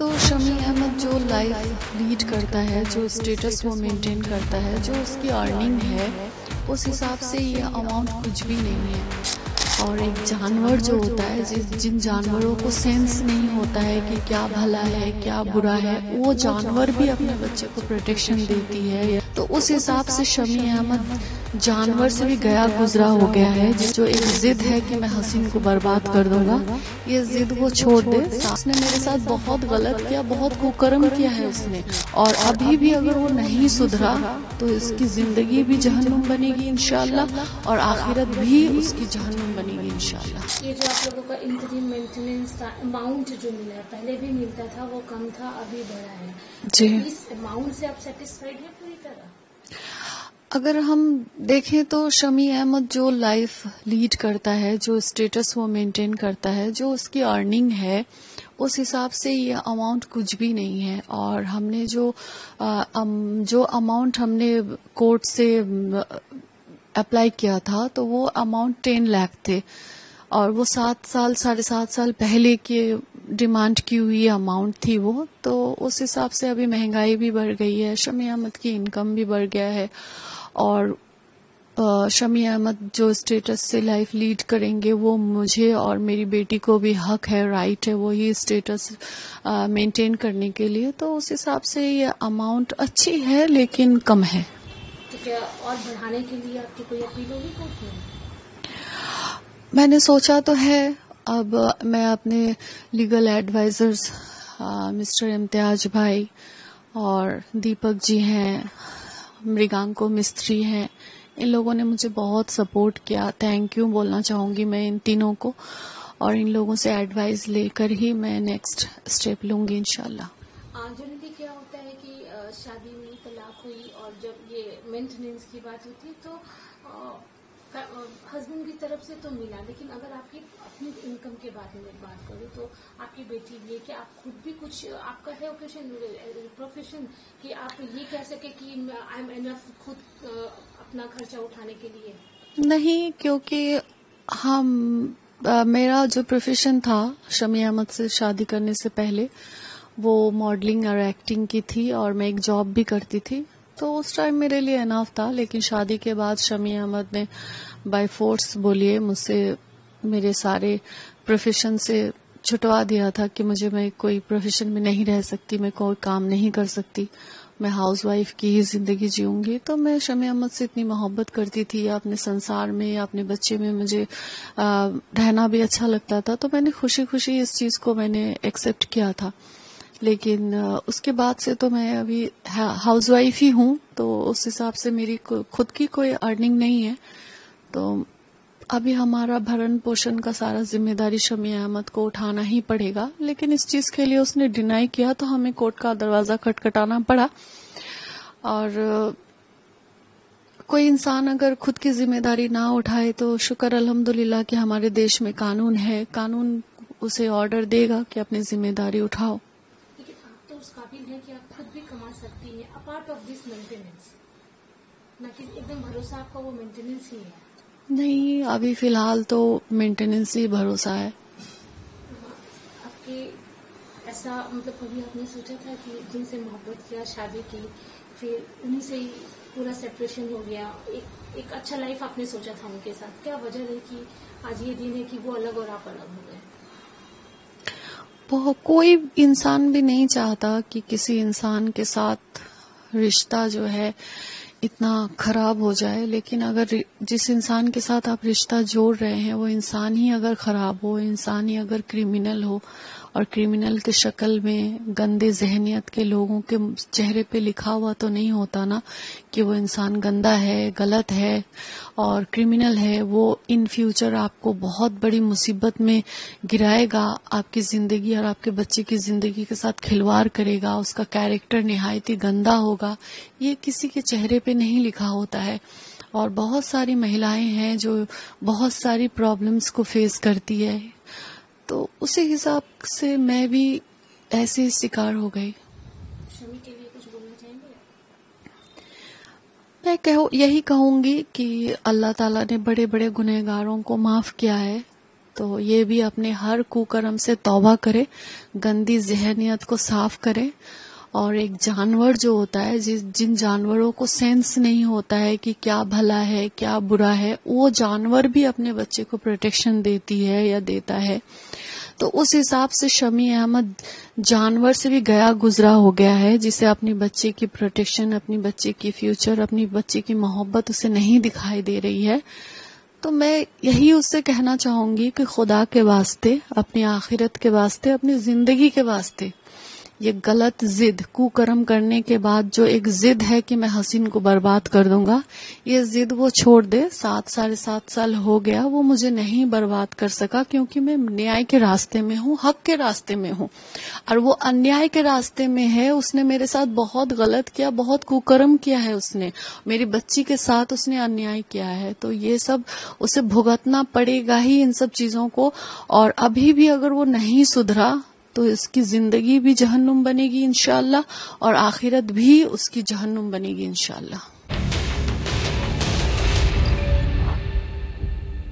تو شمی احمد جو life lead کرتا ہے، جو اسٹیٹس وہ مینٹین کرتا ہے، جو اس کی ارننگ ہے، اس حساب سے یہ اماؤنٹ کچھ بھی نہیں ہے. اور ایک جانور جو ہوتا ہے، جن جانوروں کو سینس نہیں ہوتا ہے کہ کیا بھلا ہے کیا برا ہے، وہ جانور بھی اپنے بچے کو پروٹیکشن دیتی ہے. تو اس حساب سے شمی احمد جانور سے بھی گیا گزرا ہو گیا ہے. جو ایک ضد ہے کہ میں حسین کو برباد کر دوں گا، یہ ضد وہ چھوڑ دے. اس نے میرے ساتھ بہت غلط کیا، بہت کوکرم کیا ہے اس نے، اور ابھی بھی اگر وہ نہیں سدھرا تو اس کی زندگی بھی جہنم بنے گی انشاءاللہ، اور آخرت بھی اس کی جہنم بنے گی انشاءاللہ. یہ جو آپ لوگوں کا انتریم مینٹیننس کا اماؤنٹ جو ملا ہے، پہلے بھی ملتا تھا، وہ کم تھا، ابھی بڑھا ہے جی. اس اماؤنٹ سے آپ سیٹسفائیڈ ہیں پوری طرح؟ اگر ہم دیکھیں تو شمی احمد جو لائف لیڈ کرتا ہے، جو اسٹیٹس وہ مینٹین کرتا ہے، جو اس کی ارننگ ہے، اس حساب سے یہ اماؤنٹ کچھ بھی نہیں ہے. اور ہم نے جو اماؤنٹ ہم نے کورٹ سے اپلائی کیا تھا تو وہ اماؤنٹ 10 لاکھ تھے، اور وہ 7 سال پہلے کی ڈیمانڈ کی ہوئی اماؤنٹ تھی وہ. تو اس حساب سے ابھی مہنگائی بھی بڑھ گئی ہے، شمی احمد کی انکم بھی بڑھ گیا ہے، اور شمی احمد جو اسٹیٹس سے لائف لیڈ کریں گے وہ مجھے اور میری بیٹی کو بھی حق ہے، رائٹ ہے وہی اسٹیٹس مینٹین کرنے کے لیے. تو اس حساب سے یہ اماؤنٹ اچھی ہے لیکن کم ہے. تو کیا اور بڑھانے کے لیے آپ کی کوئی اپیل ہوگی کورٹ میں؟ میں نے سوچا تو ہے. اب میں اپنے لیگل ایڈوائزرز مسٹر امتیاز بھائی اور دیپک جی ہیں، مریگانکو مستری ہیں، ان لوگوں نے مجھے بہت سپورٹ کیا. تھینک یو بولنا چاہوں گی میں ان تینوں کو، اور ان لوگوں سے ایڈوائز لے کر ہی میں نیکسٹ اسٹیپ لوں گی انشاءاللہ. جنرلی کیا ہوتا ہے کہ شادی ہوئی، طلاق ہوئی، اور جب یہ مینٹیننس کی بات ہوتی ہے تو ہسبینڈ کی طرف سے تو ملا، لیکن اگر آپ کی اپنی انکم کے بارے میں بات کروں تو آپ کی بیٹی بھی ہے کہ آپ خود بھی کچھ آپ کا ہے پروفیشن کہ آپ یہ کہہ سکے کہ آئی ایم انف خود اپنا خرچہ اٹھانے کے لیے؟ نہیں، کیونکہ میرا جو پروفیشن تھا شمی احمد سے شادی کرنے سے پہلے وہ ماڈلنگ اور ایکٹنگ کی تھی، اور میں ایک جاب بھی کرتی تھی، تو اس ٹائم میرے لیے انف تھا. لیکن شادی کے بعد شمی احمد نے بائی فورس بولیے مجھ سے میرے سارے پروفیشن سے چھٹوا دیا تھا کہ میں کوئی پروفیشن میں نہیں رہ سکتی، میں کوئی کام نہیں کر سکتی، میں ہاؤس وائف کی ہی زندگی جیوں گی. تو میں شمی احمد سے اتنی محبت کرتی تھی، یا اپنے سنسار میں یا اپنے بچے میں مجھے رہنا بھی اچھا لگتا تھا، تو میں نے خوشی خوشی اس چیز کو میں نے ایکسپٹ کیا تھا. لیکن اس کے بعد سے تو میں ابھی ہاؤس وائف ہی ہوں، تو اس حساب سے میری خود کی کوئی ارننگ نہیں ہے. تو ابھی ہمارا بھرن پوشن کا سارا ذمہ داری شمی احمد کو اٹھانا ہی پڑے گا. لیکن اس چیز کے لیے اس نے ڈینائی کیا تو ہمیں کورٹ کا دروازہ کھٹکھٹانا پڑا. اور کوئی انسان اگر خود کی ذمہ داری نہ اٹھائے تو شکر الحمدللہ کہ ہمارے دیش میں قانون ہے، قانون اسے آرڈر دے گا کہ اپنی ذمہ داری اٹھاؤ. لیکن آپ تو اس قابل ہیں کہ آپ خود بھی کما سکتی ہیں اپارٹ آف دس مینٹیننس، نہ کہ ایک دم بھروسہ آپ کا وہ مینٹیننس ہی ہے. نہیں، ابھی فی الحال تو مینٹیننس ہی بھروسہ ہے. آپ کے ایسا مطلب کبھی آپ نے سوچا تھا کہ جن سے محبت کیا، شادی کی، پھر انہیں سے ہی پورا سیپریشن ہو گیا، ایک اچھا لائف آپ نے سوچا تھا ان کے ساتھ، کیا وجہ رہی کہ آج یہ دن ہے کہ وہ الگ اور آپ الگ ہو گئے؟ کوئی انسان بھی نہیں چاہتا کہ کسی انسان کے ساتھ رشتہ جو ہے اتنا خراب ہو جائے. لیکن اگر جس انسان کے ساتھ آپ رشتہ جوڑ رہے ہیں وہ انسان ہی اگر خراب ہو، انسان ہی اگر کرمینل ہو، اور کرمینل کے شکل میں گندے ذہنیت کے لوگوں کے چہرے پہ لکھا ہوا تو نہیں ہوتا نا کہ وہ انسان گندا ہے، غلط ہے اور کرمینل ہے. وہ ان فیوچر آپ کو بہت بڑی مصیبت میں گرائے گا، آپ کی زندگی اور آپ کے بچے کی زندگی کے ساتھ کھلواڑ کرے گا، اس کا کیریکٹر نہایت ہی گندا ہوگا. یہ کسی کے چہرے پہ نہیں لکھا ہوتا ہے. اور بہت ساری مہیلائیں ہیں جو بہت ساری پرابلمز کو فیس کرتی ہے، تو اسی حساب سے میں بھی ایسے شکار ہو گئی. شمی کے لیے کچھ بولنا چاہیں گے؟ میں یہی کہوں گی کہ اللہ تعالیٰ نے بڑے بڑے گنہگاروں کو معاف کیا ہے، تو یہ بھی اپنے ہر کوکرم سے توبہ کرے، گندی ذہنیت کو صاف کرے. اور ایک جانور جو ہوتا ہے، جن جانوروں کو سینس نہیں ہوتا ہے کہ کیا بھلا ہے کیا برا ہے، وہ جانور بھی اپنے بچے کو پروٹیکشن دیتی ہے یا دیتا ہے. تو اس حساب سے شمی احمد جانور سے بھی گیا گزرا ہو گیا ہے، جسے اپنی بچے کی پروٹیکشن، اپنی بچے کی فیوچر، اپنی بچے کی محبت اسے نہیں دکھائی دے رہی ہے. تو میں یہی اس سے کہنا چاہوں گی کہ خدا کے واسطے، اپنی آخرت کے واسطے، اپنی زندگی کے واسطے، یہ غلط ضد، کوکرم کرنے کے بعد جو ایک ضد ہے کہ میں حسین کو برباد کر دوں گا، یہ ضد وہ چھوڑ دے. 7 سال ہو گیا، وہ مجھے نہیں برباد کر سکا کیونکہ میں نیائے کے راستے میں ہوں، حق کے راستے میں ہوں. اور وہ انیائے کے راستے میں ہے. اس نے میرے ساتھ بہت غلط کیا، بہت کوکرم کیا ہے. اس نے میری بچی کے ساتھ اس نے انیائے کیا ہے. تو یہ سب اسے بھگتنا پڑے گا ہی ان سب چیزوں کو. اور ابھی بھی اگر وہ نہیں سدھرا تو اس کی زندگی بھی جہنم بنے گی انشاءاللہ، اور آخرت بھی اس کی جہنم بنے گی انشاءاللہ.